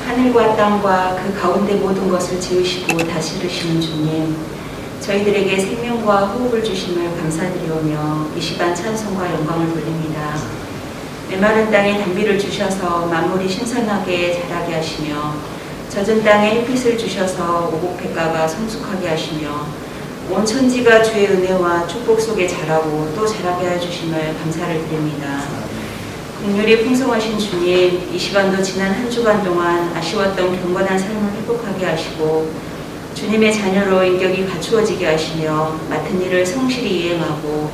하늘과 땅과 그 가운데 모든 것을 지으시고 다스리시는 주님, 저희들에게 생명과 호흡을 주심을 감사드리오며 이 시간 찬송과 영광을 돌립니다. 메마른 땅에 단비를 주셔서 만물이 신선하게 자라게 하시며 젖은 땅에 햇빛을 주셔서 오곡백과가 성숙하게 하시며 온 천지가 주의 은혜와 축복 속에 자라고 또 자라게 해주심을 감사를 드립니다. 긍휼이 풍성하신 주님, 이 시간도 지난 한 주간 동안 아쉬웠던 경건한 삶을 회복하게 하시고 주님의 자녀로 인격이 갖추어지게 하시며 맡은 일을 성실히 이행하고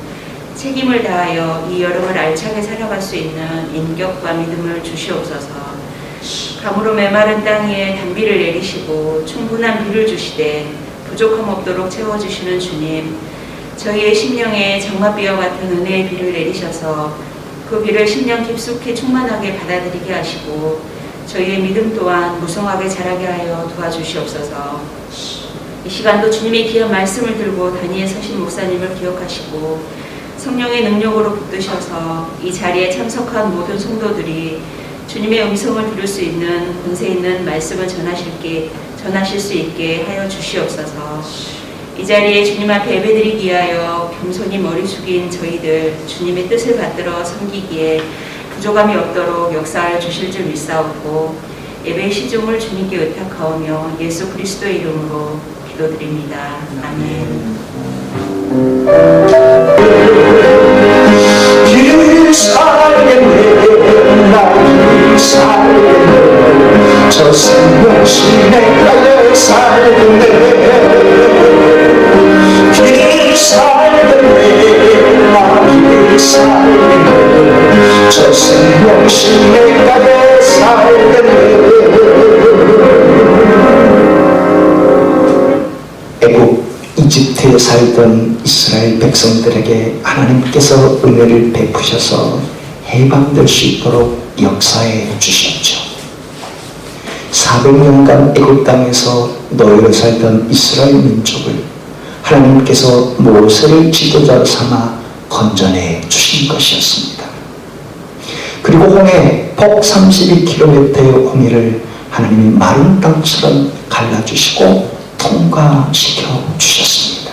책임을 다하여 이 여름을 알차게 살아갈 수 있는 인격과 믿음을 주시옵소서. 가무로 메마른 땅 위에 단비를 내리시고 충분한 비를 주시되 부족함 없도록 채워주시는 주님, 저희의 심령에 장맛비와 같은 은혜의 비를 내리셔서 그 비를 심령 깊숙이 충만하게 받아들이게 하시고 저희의 믿음 또한 무성하게 자라게 하여 도와주시옵소서. 이 시간도 주님의 귀한 말씀을 들고 단위에 서신 목사님을 기억하시고 성령의 능력으로 붙드셔서 이 자리에 참석한 모든 성도들이 주님의 음성을 들을 수 있는 권세 있는 말씀을 전하실 수 있게 하여 주시옵소서. 이 자리에 주님 앞에 예배드리기 위하여 겸손히 머리 숙인 저희들 주님의 뜻을 받들어 섬기기에 부족함이 없도록 역사하여 주실 줄 믿사옵고 예배의 시중을 주님께 의탁하오며 예수 그리스도의 이름으로 기도드립니다. 아멘. 길 살겠네, 나길 살겠네, 저 생명신의 땅에 살겠네. 길 살겠네, 나길 살겠네, 저 생명신의 땅에 살겠네. 애국 이집트에 살던 이스라엘 백성들에게 하나님께서 은혜를 베푸셔서 해방될 수 있도록 역사해 주셨죠. 400년간 애국 땅에서 노예로 살던 이스라엘 민족을 하나님께서 모세를 지도자로 삼아 건져내 주신 것이었습니다. 그리고 홍해 폭 32km의 홍해를 하나님이 마른 땅처럼 갈라주시고 통과시켜 주셨습니다.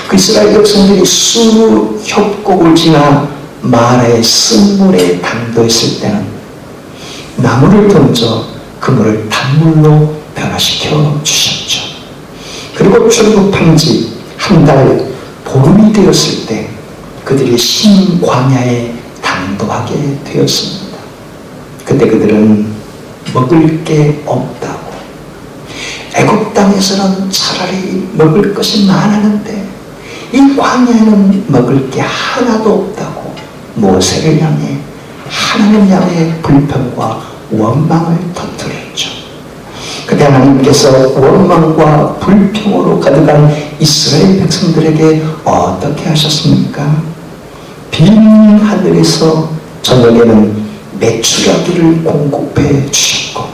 그 이스라엘 백성들이 수루 협곡을 지나 마라의 쓴물에 당도했을 때는 나무를 던져 그 물을 단물로 변화시켜 주셨죠. 그리고 출국한 지 한 달 보름이 되었을 때 그들이 신광야에 당도하게 되었습니다. 그때 그들은 먹을 게 없다고, 애국 땅에서는 차라리 먹을 것이 많았는데 이 광야에는 먹을 게 하나도 없다고 모세를 향해 하나님 향해 불평과 원망을 터뜨렸죠. 그때 하나님께서 원망과 불평으로 가득한 이스라엘 백성들에게 어떻게 하셨습니까? 빈 하늘에서 저녁에는 메추라기를 공급해 주셨고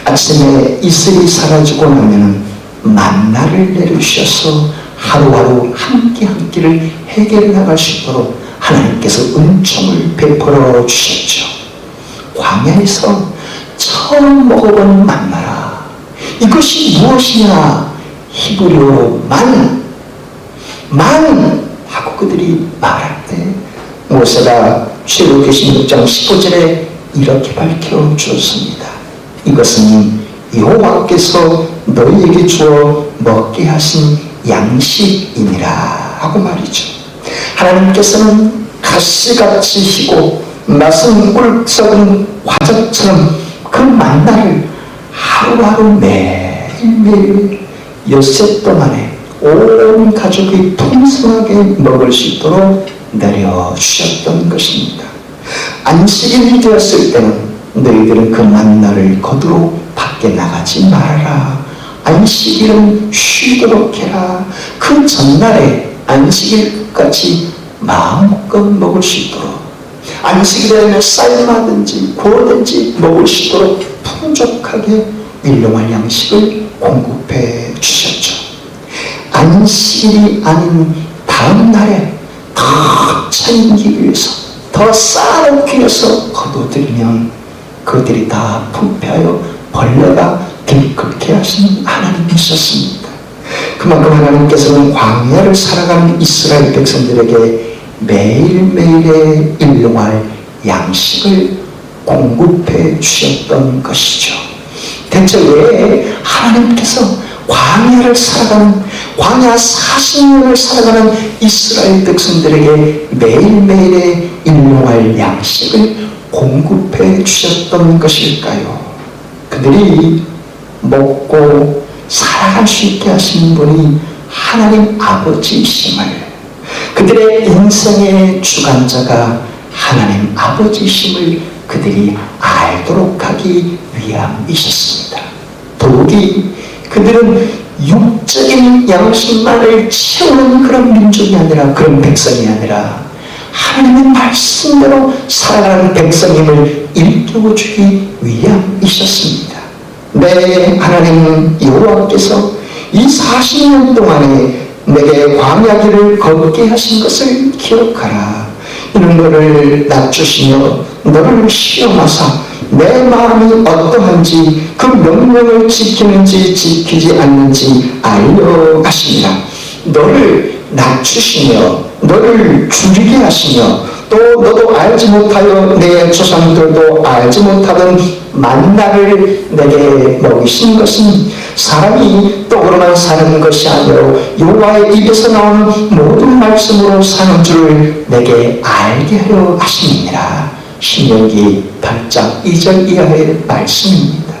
아침에 이슬이 사라지고 나면 만나를 내려주셔서 하루하루 한 끼 한 끼를 해결해 나갈 수 있도록 하나님께서 은총을 베풀어 주셨죠. 광야에서 처음 먹어본 만나라. 이것이 무엇이냐? 히브리어로 만 하고 그들이 말할 때 모세가 출애굽기 16장 15절에 이렇게 밝혀 주었습니다. 이것은 여호와께서 너희에게 주어 먹게 하신 양식이니라 하고 말이죠. 하나님께서는 가시같이 희고 낯은 꿀 썩은 화적처럼 그 만나를 하루하루 매일매일 엿새 동안에 온 가족이 풍성하게 먹을 수 있도록 내려주셨던 것입니다. 안식일이 되었을 때는 너희들은 그 만나를 거두러 밖에 나가지 말아라. 안식일은 쉬도록 해라. 그 전날에 안식일까지 마음껏 먹을 수 있도록, 안식일에는 삶아든지 구워든지 먹을 수 있도록 풍족하게 일용할 양식을 공급해 주셨죠. 안식일이 아닌 다음 날에 더 차리기 위해서, 더 쌓아놓기 위해서 거둬들이면 그들이 다 품패하여 벌레가 들끓게 하시는 하나님이셨습니다. 그만큼 하나님께서는 광야를 살아가는 이스라엘 백성들에게 매일매일의 일용할 양식을 공급해 주셨던 것이죠. 대체 왜 하나님께서 광야 40년을 살아가는 이스라엘 백성들에게 매일매일의 일용할 양식을 공급해 주셨던 것일까요? 그들이 먹고 살아갈 수 있게 하신 분이 하나님 아버지이심을, 그들의 인생의 주관자가 하나님 아버지이심을 그들이 알도록 하기 위함이셨습니다. 더욱이 그들은 육적인 양식만을 채우는 그런 민족이 아니라, 그런 백성이 아니라 하나님의 말씀대로 살아가는 백성임을 일깨워주기 위함이셨습니다. 내 하나님 여호와께서 이 40년 동안에 내게 광야길을 걷게 하신 것을 기억하라. 이는 너를 낮추시며 너를 시험하사 내 마음이 어떠한지 그 명령을 지키는지 지키지 않는지 알려 하시니라. 너를 낮추시며 너를 줄이게 하시며 또 너도 알지 못하여 내 조상들도 알지 못하던 만나를 내게 먹이신 것은 사람이 떡으로만 사는 것이 아니라 여호와의 입에서 나오는 모든 말씀으로 사는 줄을 내게 알게 하려 하심이니라. 신명기 8장 2절 이하의 말씀입니다.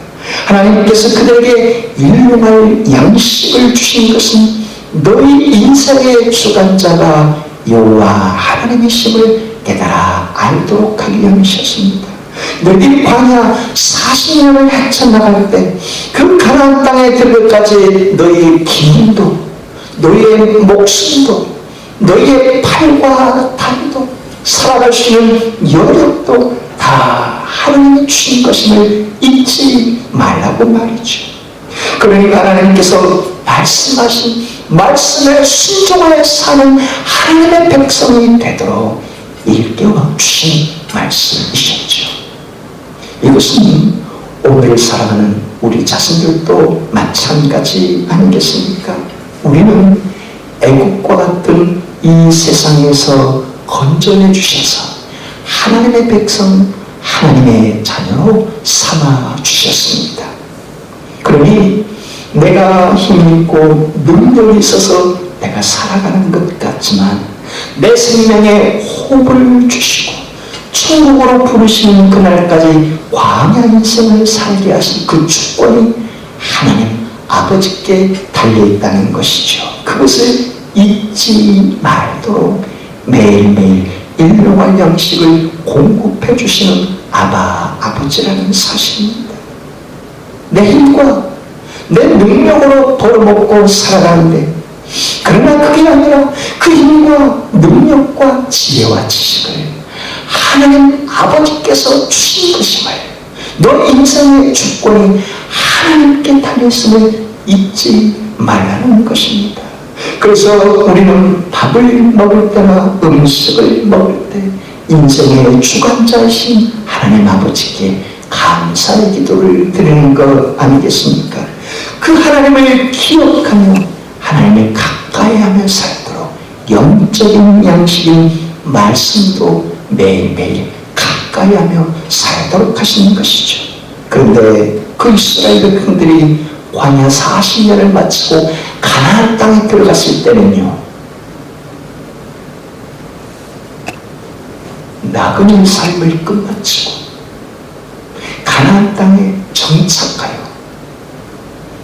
하나님께서 그들에게 일용할 양식을 주신 것은 너희 인생의 주관자가 여호와 하나님이심을 깨달아 알도록 하기 위함이셨습니다. 너희들이 광야 40년을 헤쳐나갈 때 그 가나안 땅에 들기까지 너희의 기능도, 너희의 목숨도, 너희의 팔과 다리도, 살아갈 수 있는 여력도 다 하나님이 주신 것임을 잊지 말라고 말이죠. 그러니까 하나님께서 말씀하신 말씀에 순종하여 사는 하나님의 백성이 되도록 일깨워 주신 말씀이셨죠. 이것은 오늘 살아가는 우리 자신들도 마찬가지 아니겠습니까? 우리는 애국과 같은 이 세상에서 건져내 주셔서 하나님의 백성, 하나님의 자녀로 삼아 주셨습니다. 그러니 내가 힘있고 능력이 있어서 내가 살아가는 것 같지만 내 생명에 호흡을 주시고 천국으로 부르시는 그날까지 광야 인생을 살게 하신 그 주권이 하나님 아버지께 달려있다는 것이죠. 그것을 잊지 말도록 매일매일 일용할 양식을 공급해 주시는 아버지라는 사실입니다. 내 힘과 내 능력으로 벌어먹고 살아가는데, 그러나 그게 아니라 그 힘과 능력과 지혜와 지식을 하나님 아버지께서 주신 것임을, 너 인생의 주권이 하나님께 달려있음을 잊지 말라는 것입니다. 그래서 우리는 밥을 먹을 때나 음식을 먹을 때 인생의 주관자이신 하나님 아버지께 감사의 기도를 드리는 것 아니겠습니까? 그 하나님을 기억하며 하나님을 가까이 하며 살도록 영적인 양식인 말씀도 매일매일 가까이 하며 살도록 하시는 것이죠. 그런데 그 이스라엘 백성들이 광야 40년을 마치고 가나안 땅에 들어갔을 때는요, 나그네 삶을 끝마치고 가나안 땅에 정착하여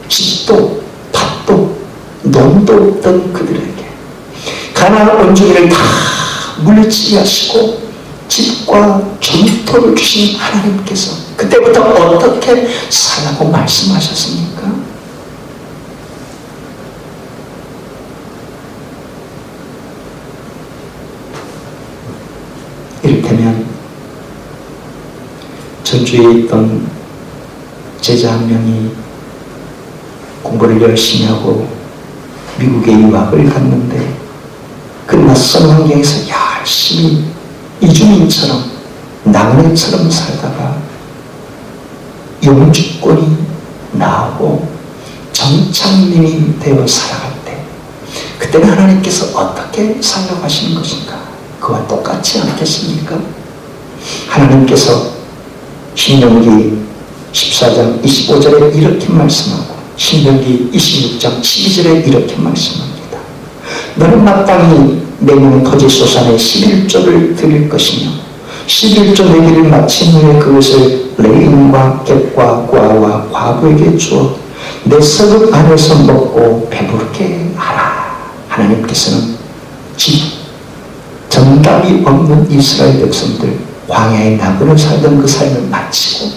집도 밭도 농도 없던 그들에게 가나안 원주민을 다 물리치게 하시고 집과 전토를 주신 하나님께서 그때부터 어떻게 살라고 말씀하셨습니까? 이를테면 전주에 있던 제자 한 명이 공부를 열심히 하고 미국에 유학을 갔는데 그 낯선 환경에서 열심히 이주민처럼 나그네처럼 살다가 영주권이 나오고 정착민이 되어 살아갈 때, 그때는 하나님께서 어떻게 살아가시는 것인가? 그와 똑같지 않겠습니까? 하나님께서 신명기 14장 25절에 이렇게 말씀하고 신명기 26장 12절에 이렇게 말씀합니다. 너는 마땅히 내년 토지소산의 11조를 드릴 것이며 11조 내기를 마친 후에 그것을 레인과 객과 과와 과부에게 주어 내 서급 안에서 먹고 배부르게 하라. 하나님께서는 정답이 없는 이스라엘 백성들, 광야의 나그네 살던 그 삶을 마치고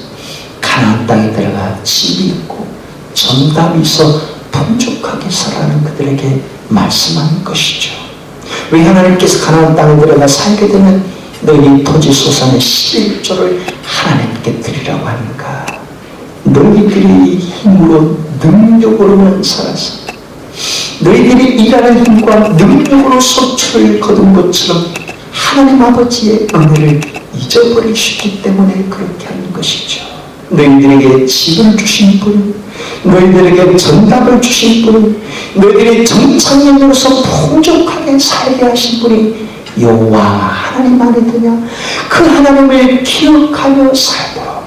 가나안 땅에 들어가 집이 있고 정답이 있어 풍족하게 살아가는 그들에게 말씀하는 것이죠. 왜 하나님께서 가나안 땅에 들어가 살게 되면 너희 토지 소산의 11조를 하나님께 드리라고 하는가? 너희들이 힘으로 능력으로만 살아서 너희들이 일하는 힘과 능력으로 소출을 거둔 것처럼 하나님 아버지의 은혜를 잊어버리시기 때문에 그렇게 하는 것이죠. 너희들에게 집을 주신 분, 너희들에게 정답을 주신 분, 너희들이 정착민으로서 풍족하게 살게 하신 분이 여호와 하나님 안에 드냐? 그 하나님을 기억하며 살도록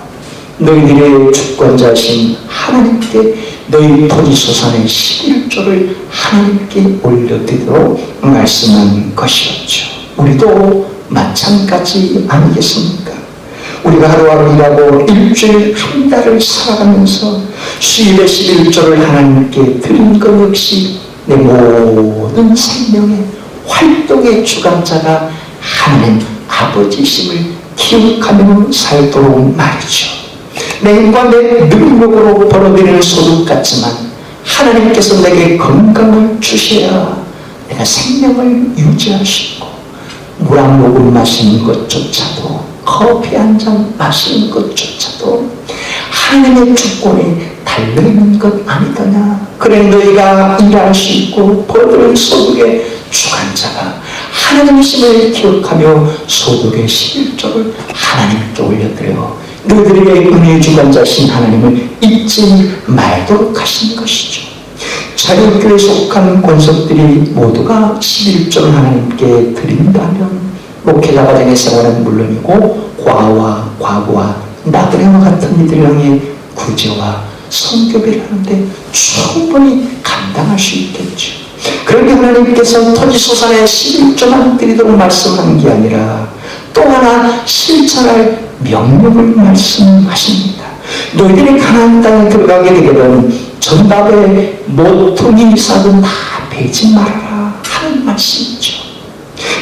너희들의 주권자신 하나님께 너희 토지소산의 11조를 하나님께 올려드리도록 말씀한 것이었죠. 우리도 마찬가지 아니겠습니까? 우리가 하루하루 일하고 일주일 한 달을 살아가면서 수일의 11조를 하나님께 드린 것 역시 내 모든 생명의 활동의 주관자가 하나님 아버지심을 기억하며 살도록 말이죠. 내 힘과 내 능력으로 벌어들이는 소득 같지만 하나님께서 내게 건강을 주셔야 내가 생명을 유지하시고 물 한 모금 마시는 것조차도 커피 한 잔 마시는 것조차도 하나님의 주권에 달려있는 것 아니더냐. 그래 너희가 일할 수 있고 벌어들인 소득의 주관자가 하나님이심을 기억하며 소득의 11조를 하나님께 올려드려 너희들에게 은혜의 주관자신 하나님을 잊지 말도록 하신 것이죠. 자유교회에 속한 권속들이 모두가 11조를 하나님께 드린다면 목회자 과정의 생활은 물론이고 과와 과부와 나그네와 같은 이들을 향해 구제와 성교비를 하는데 충분히 감당할 수 있겠죠. 그런데 하나님께서 토지소산의 11조만 드리도록 말씀하는 게 아니라 또 하나 실천할 명령을 말씀하십니다. 너희들이 가나안 땅에 들어가게 되게 되면 전답에 모퉁이 싹은 다 베지 말아라 하는 말씀이죠.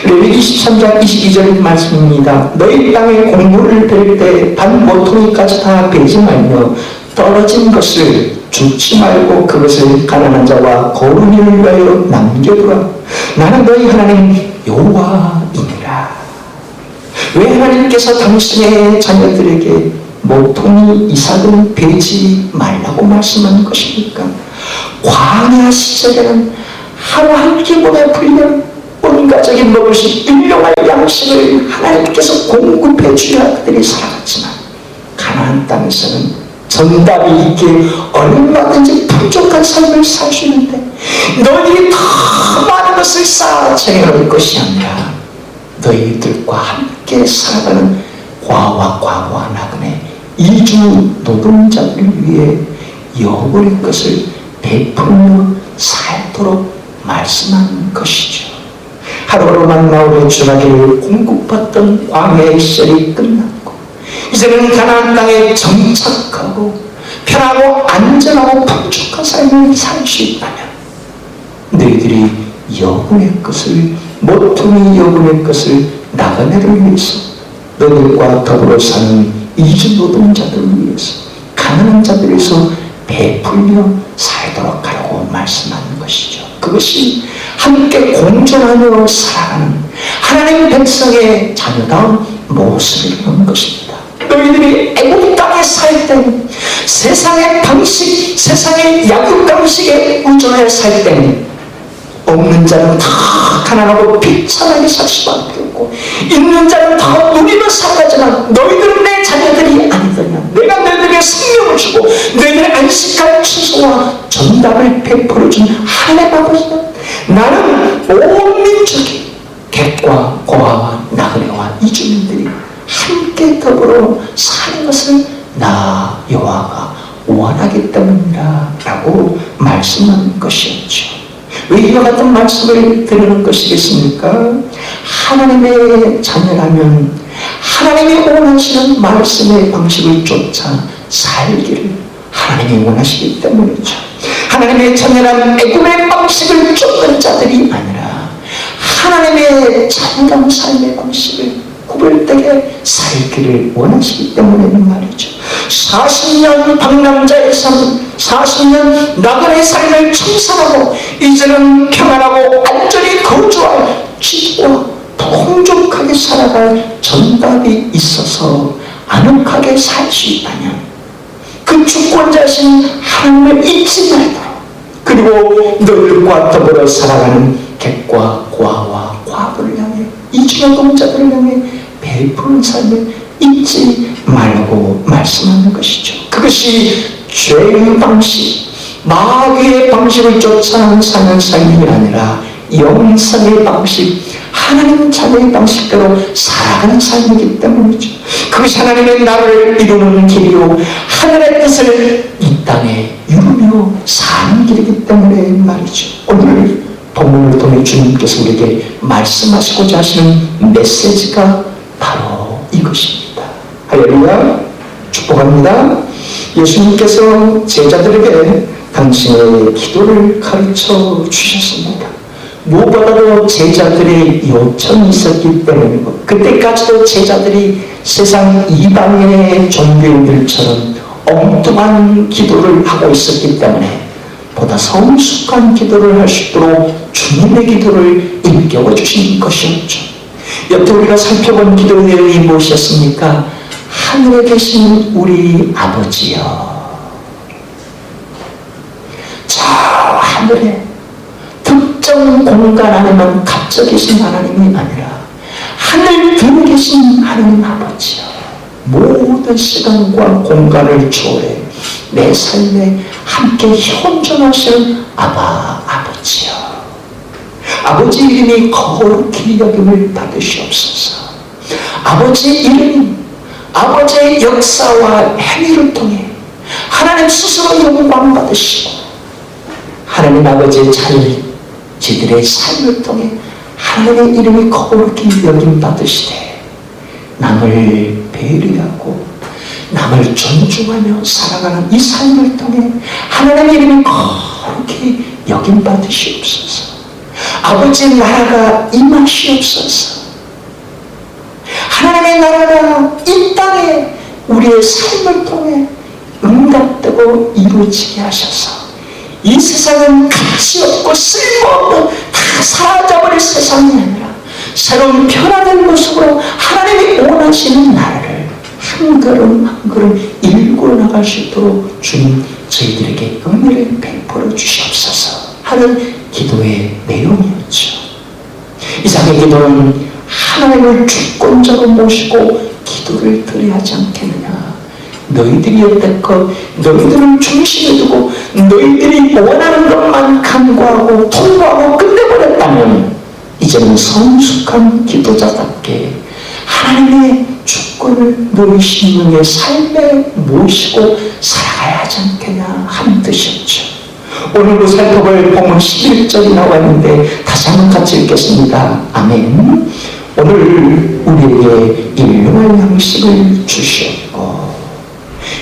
레위기 13장 22절 말씀입니다. 너희 땅에 공물을 뺄 때 반 모퉁이까지 다 베지 말며 떨어진 것을 죽지 말고 그것을 가난한 자와 거룩인을 위하여 남겨두라. 나는 너희 하나님 여호와이니라. 왜 하나님께서 당신의 자녀들에게 모퉁이 이삭은 베지 말라고 말씀하는 것입니까? 광야 시절에는 하루 한 끼보다 불려 온 가족이 먹을 수 일용할 양식을 하나님께서 공급해 주야 그들이 살아갔지만 가나안 땅에서는 정답이 있게 얼마든지 풍족한 삶을 살 수 있는데 너희들이 더 많은 것을 쌓아채려놓을 것이 아니라 너희들과 함께 살아가는 과와 과부와 나그네 이주 노동자들을 위해 여호와의 것을 베풀며 살도록 말씀한 것이죠. 하루하루만 나오는 주나기를 공급받던 광야의 시절이 끝났고 이제는 가나안 땅에 정착하고 편하고 안전하고 풍족한 삶을 살 수 있다면 너희들이 여분의 것을 모퉁이 여분의 것을 나그네를 위해서 너희들과 더불어 사는 이주 노동자들을 위해서 가난한 자들을 위해서 베풀며 살도록 하라고 말씀하는 것이죠. 그것이 함께 공존하며 살아가는 하나님 백성의 자녀다운 모습을 보는 것입니다. 너희들이 애국 땅에 살 때는 세상의 방식, 세상의 약육 방식에 의존하여 살 때는 없는 자는 다 가난하고 비참하게 살 수밖에 없고 있는 자는 다 누리며 살아가지만 너희들은 내 자녀들이 아니더냐. 내가 너희들에게 생명을 정답을 베풀어준 하나님 아버지는 나는 온 민족이 객과 고아와 나그네와 이주민들이 함께 더불어 사는 것을 나 여호와가 원하기 때문이라 라고 말씀한 것이었죠. 왜 이와 같은 말씀을 드리는 것이겠습니까? 하나님의 자녀라면 하나님이 원하시는 말씀의 방식을 쫓아 살기를 하나님이 원하시기 때문이죠. 하나님의 자녀라면 애굽의 방식을 쫓는 자들이 아니라 하나님의 참된 삶의 방식을 구별되게 살기를 원하시기 때문에 말이죠. 40년 방랑자의 삶, 40년 나그네의 삶을 청산하고 이제는 평안하고 안전히 거주할 집과 풍족하게 살아갈 정답이 있어서 아늑하게 살 수 있다면 그 주권자신 하나님을 잊지 말도록, 그리고 너희들과 더불어 살아가는 객과 고아와 과부를 향해 이주노동자들을 향해 베푸는 삶을 잊지 말고 말씀하는 것이죠. 그것이 죄의 방식, 마귀의 방식을 쫓아 사는 삶이 아니라 영성의 방식, 하나님 자녀의 방식대로 살아가는 삶이기 때문이죠. 그것이 하나님의 나라를 이루는 길이요 하늘의 뜻을 이 땅에 이루며 사는 길이기 때문에 말이죠. 오늘 본문을 통해 주님께서 우리에게 말씀하시고자 하시는 메시지가 바로 이것입니다. 할렐루야, 축복합니다. 예수님께서 제자들에게 당신의 기도를 가르쳐 주셨습니다. 무엇보다도 제자들의 요청이 있었기 때문이고, 그때까지도 제자들이 세상 이방인의 종교인들처럼 엉뚱한 기도를 하고 있었기 때문에 보다 성숙한 기도를 할 수 있도록 주님의 기도를 일깨워 주신 것이었죠. 여태 우리가 살펴본 기도 내용이 무엇이었습니까? 하늘에 계신 우리 아버지여, 저 하늘에 특정 공간 안에만 갇혀 계신 하나님이 아니라 하늘 위에 계신 하나님 아버지여, 모든 시간과 공간을 초월해 내 삶에 함께 현존하시는 아버지여, 아버지 이름이 거룩히 여김을 받으시옵소서. 아버지 이름이 아버지의 역사와 행위를 통해 하나님 스스로 영광 받으시고 하나님 아버지의 자녀들의 삶을 통해 하나님의 이름이 거룩히 여김 받으시되 남을 배려하고 남을 존중하며 살아가는 이 삶을 통해 하나님의 이름이 거룩히 여김 받으시옵소서. 아버지의 나라가 임하시옵소서. 하나님의 나라가 이 땅에 우리의 삶을 통해 응답되고 이루어지게 하셔서 이 세상은 가치없고 쓸모없는 다 사라져버릴 세상이 아니라 새로운 변화된 모습으로 하나님이 원하시는 나라를 한 걸음 한 걸음 일구어 나갈 수 있도록 주님 저희들에게 은혜를 베풀어 주시옵소서 하는 기도의 내용이었죠. 이상의 기도는 하나님을 주권자로 모시고 기도를 드려야 하지 않겠느냐. 너희들이 여태껏 너희들을 중심에 두고 너희들이 원하는 것만 간구하고 통보하고 끝내버렸다면 이제는 성숙한 기도자답게 하나님의 주권을 너희 심령의 삶에 모시고 살아가야 하지 않겠냐 하는 뜻이었죠. 오늘도 살펴볼 본문 11절이 나왔는데 다시 한번 같이 읽겠습니다. 아멘. 오늘 우리에게 일용할 양식을 주시옵고,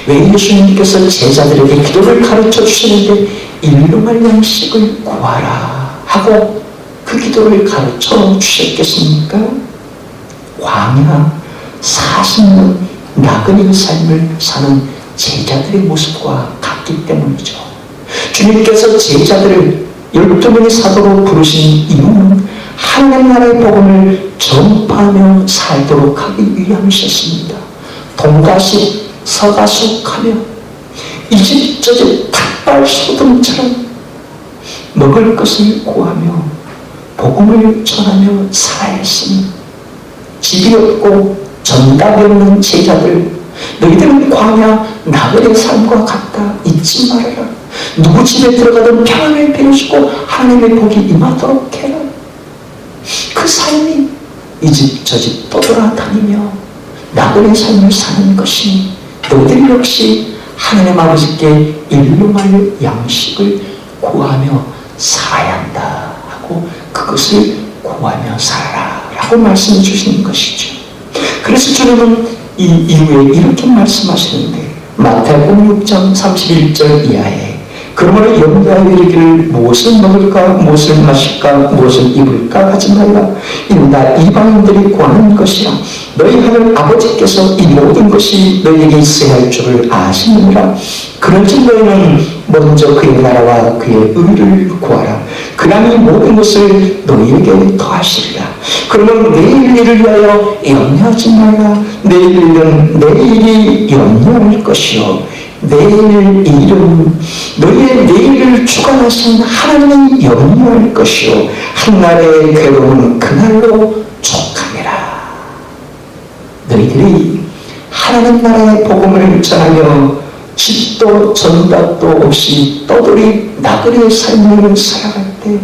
왜 예수님께서 제자들에게 기도를 가르쳐 주시는데 일용할 양식을 구하라 하고 그 기도를 가르쳐 주셨겠습니까? 광야 40년 나그네 삶을 사는 제자들의 모습과 같기 때문이죠. 주님께서 제자들을 12명의 사도로 부르신 이유는 하나님 나라의 복음을 전파하며 살도록 하기 위함이셨습니다. 동가식 서가숙하며 이집저집 닭발소금처럼 먹을 것을 구하며 복음을 전하며 살아야 했으니 집이 없고 정답이 없는 제자들, 너희들은 광야 나그네 삶과 같다 잊지 말아라. 누구 집에 들어가든 평안을 베어주고 하나님의 복이 임하도록 해라. 그 삶이 이 집 저 집 떠돌아다니며 나그네 삶을 사는 것이니 너희들 역시 하나님 아버지께 일용할 양식을 구하며 살아야 한다 하고 그것을 구하며 살아라 라고 말씀해 주시는 것이죠. 그래서 주님은 이 이후에 이렇게 말씀하시는데 마태복음 6장 31절 이하에 그러므로 염려하여 이르기를 무엇을 먹을까 무엇을 마실까 무엇을 입을까 하지 말라. 이는 다 이방인들이 구하는 것이라. 너희 하늘 아버지께서 이 모든 것이 너희에게 있어야 할 줄을 아시느니라. 그런즉 너희는 먼저 그의 나라와 그의 의를 구하라. 그러면 이 모든 것을 너희에게 더하시리라. 그러면 내일 일을 위하여 염려하지 말라. 내일 일은 내일이 염려할 것이요 내일 일은 너희의 내일을 주관하신 하나님이 염려할 것이요 한날의 괴로움은 그날로 족하니라. 너희들이 하나님 나라의 복음을 전하며 집도 전답도 없이 떠돌이 나그네의 삶을 살아갈 때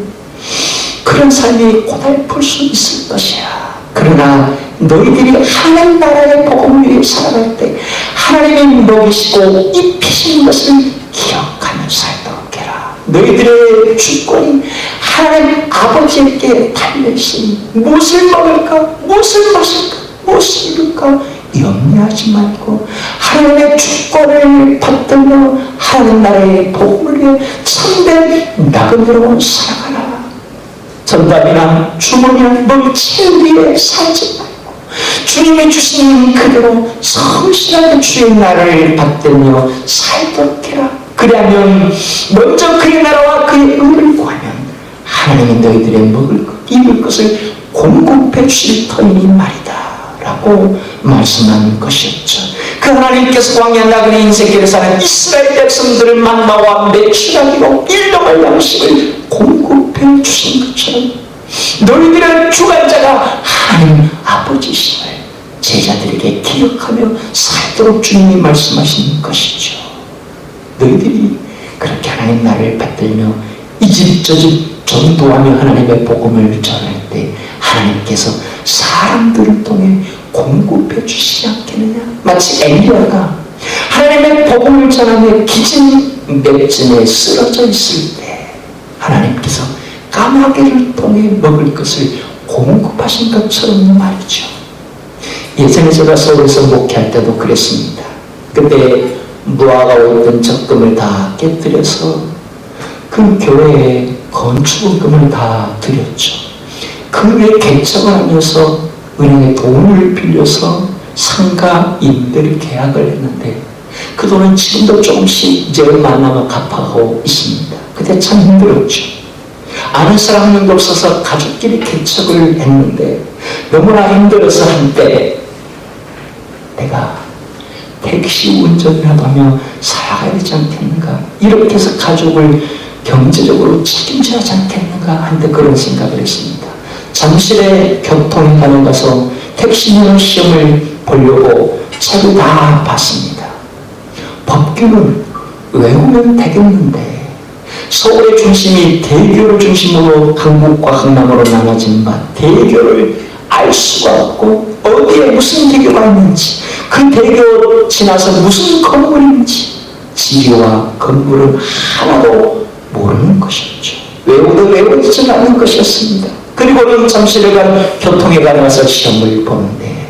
그런 삶이 고달플 수 있을 것이야. 그러나 너희들이 하나님 나라의 복음을 위해 살아갈 때 하나님이 먹이시고 입히신 것을 기억하며 살도록 해라. 너희들의 주권이 하나님 아버지에게 달려있으니 무엇을 먹을까 무엇을 마실까 무엇을 입을까 염려하지 말고 하나님의 주권을 받들며 하나님 나라의 복음을 위해 참된 나그네로 살아가라. 전답이나 주머니나 뭘 채우기 위해 살지 말고 주님이 주신 그대로 성실하게 주의 나라를 받들며 살도록 해라. 그리하면 먼저 그의 나라와 그의 의를 구하면 하나님이 너희들의 먹을 것, 입을 것을 공급해 주실 터이니 말이다 라고 말씀한 것이었죠. 그 하나님께서 광야 나그네 인생길에 사는 이스라엘 백성들을 만나와 매출하기로 일용할 양식을 공급해 주신 것처럼 너희들의 주관자가 하나님 아버지심을 제자들에게 기억하며 살도록 주님이 말씀하시는 것이죠. 너희들이 그렇게 하나님 나라를 받들며 이 집 저 집 전도하며 하나님의 복음을 전할 때 하나님께서 사람들을 통해 공급해 주시지 않겠느냐. 마치 엘리야가 하나님의 복음을 전하며 기진 맺진에 쓰러져 있을 때 하나님께서 까마귀를 통해 먹을 것을 공급하신 것처럼 말이죠. 예전에 제가 서울에서 목회할 때도 그랬습니다. 그때 무화과 얻은 적금을 다 깨뜨려서 그 교회에 건축금을 다 드렸죠. 그 후에 개척을 하면서 은행에 돈을 빌려서 상가 임대를 계약을 했는데 그 돈은 지금도 조금씩 이제 얼마 안 남아 갚아가고 있습니다. 그때 참 힘들었죠. 아는 사람 한 명도 없어서 가족끼리 개척을 했는데 너무나 힘들어서 한때 내가 택시 운전이라도 하며 살아가야 되지 않겠는가, 이렇게 해서 가족을 경제적으로 책임져야 하지 않겠는가 한때 그런 생각을 했습니다. 잠실에 교통회관에 가서 택시면허 시험을 보려고 책을 다 봤습니다. 법규는 외우면 되겠는데 서울의 중심이 대교를 중심으로 강북과 강남으로 나눠진 바 대교를 알 수가 없고 어디에 무슨 대교가 있는지 그 대교 지나서 무슨 건물인지 지리와 건물은 하나도 모르는 것이었죠. 외우도 외우지 않는 것이었습니다. 그리고는 잠실에 간 교통회관에 가서 시험을 보는데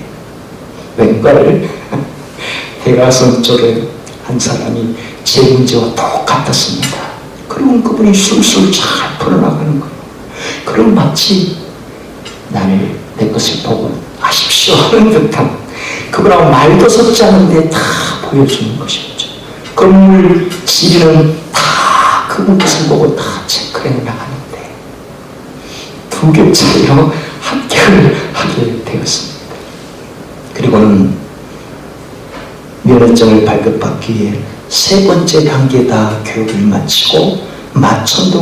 왼발을 대각선 쪽에 한 사람이 제 문제와 똑같았습니다. 그리고 그분이 술술 잘 풀어나가는 거예요. 그럼 마치 나를 내 것을 보고 아십시오 하는 듯한, 그분하고 말도 섞지 않은데 다 보여주는 것이었죠. 건물 지리는 다 그분 것을 보고 다 체크해 나가는데 2개 차이로 합격을 하게 되었습니다. 그리고는 면허증을 발급받기 위해 3번째 단계 다 교육을 마치고 마천동